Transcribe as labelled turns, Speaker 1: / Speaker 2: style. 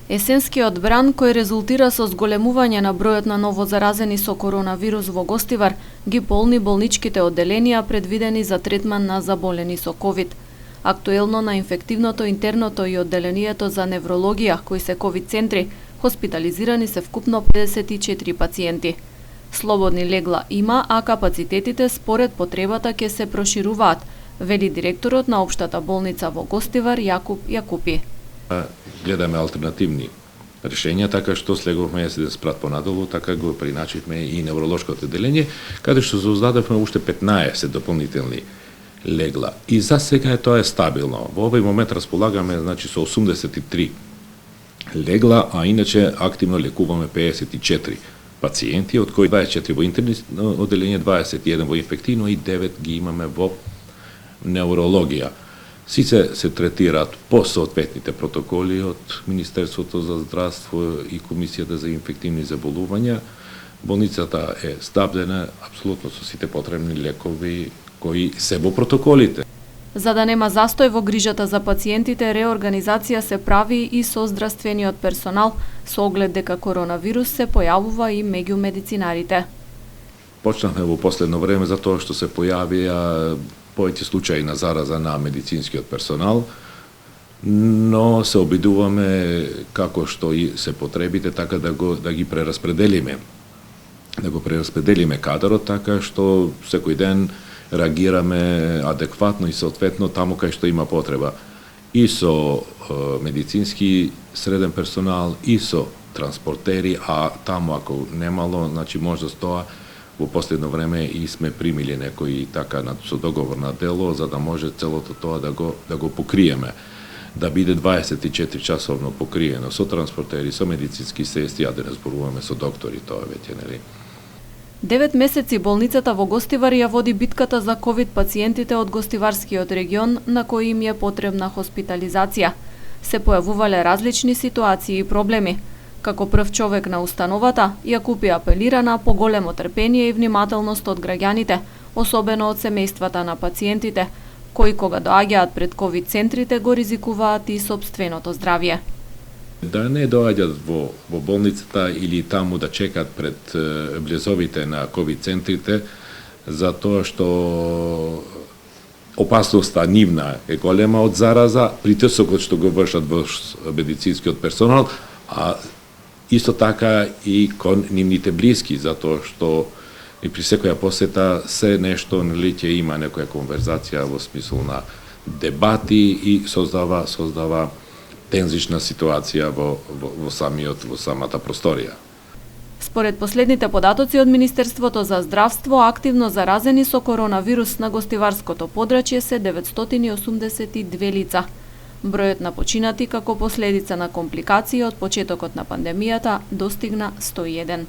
Speaker 1: Есенскиот бран, кој резултира со зголемување на бројот на новозаразени со коронавирус во Гостивар, ги полни болничките одделенија предвидени за третман на заболени со ковид. Актуелно на инфективното интерното и одделението за неврологија, кои се ковид центри, хоспитализирани се вкупно 54 пациенти. Слободни легла има, а капацитетите според потребата ќе се прошируваат, вели директорот на општата болница во Гостивар Јакуп Јакупи.
Speaker 2: Гледаме алтернативни решења, така што слеговме се да спрат понадолу, така го приначивме и невролошкото одделение, каде што создадовме уште 15 дополнителни легла. И за сега тоа е стабилно. Во овој момент располагаме со 83 легла, а иначе активно лекуваме 54 пациенти, од кои 24 во интерно одделение, 21 во инфективно и 9 ги имаме во неврологија. Сите се третираат по соодветните протоколи од Министерството за здравство и Комисијата за инфективни заболувања. Болницата е снабдена апсолутно со сите потребни лекови кои се во протоколите.
Speaker 1: За да нема застој во грижата за пациентите, реорганизација се прави и со здравствениот персонал, со оглед дека коронавирус се појавува и меѓу медицинарите.
Speaker 2: Почнахме во последно време затоа што се појавија повеќе случаи на зараза на медицинскиот персонал, но се обидуваме како што и се потребите, така да ги прераспределиме. Да го прераспределиме кадарот, така што секој ден реагираме адекватно и соодветно таму кај што има потреба. И со медицински среден персонал, и со транспортери, а таму ако немало, може тоа во последно време и сме примили некои така со договор на дело, за да може целото тоа да го покриеме. Да биде 24 часовно покриено со транспортери, со медицински сестри, а да не зборуваме со доктори, тоа веќе, нели?
Speaker 1: 9 месеци болницата во Гостивар ја води битката за ковид пациентите од Гостиварскиот регион на кои им е потребна хоспитализација. Се појавувале различни ситуации и проблеми. Како прв човек на установата, Јакупи апелира на поголемо трпение и внимателност од граѓаните, особено од семејствата на пациентите, кои кога доаѓаат пред ковид центрите го ризикуваат и сопственото здравје.
Speaker 2: Да не доаѓаат во болницата или таму да чекат пред близовите на ковид центрите, затоа што опасноста нивна е голема од зараза, притисокот што го вршат во медицинскиот персонал, а исто така и кон нивните блиски, затоа што и при секоја посета се нешто ќе има некоја конверзација во смисол на дебати и создава тензична ситуација во самата просторија.
Speaker 1: Според последните податоци од Министерството за здравство, активно заразени со коронавирус на гостиварското подрачје се 982 лица. Бројот на починати како последица на компликации од почетокот на пандемијата достигна 101.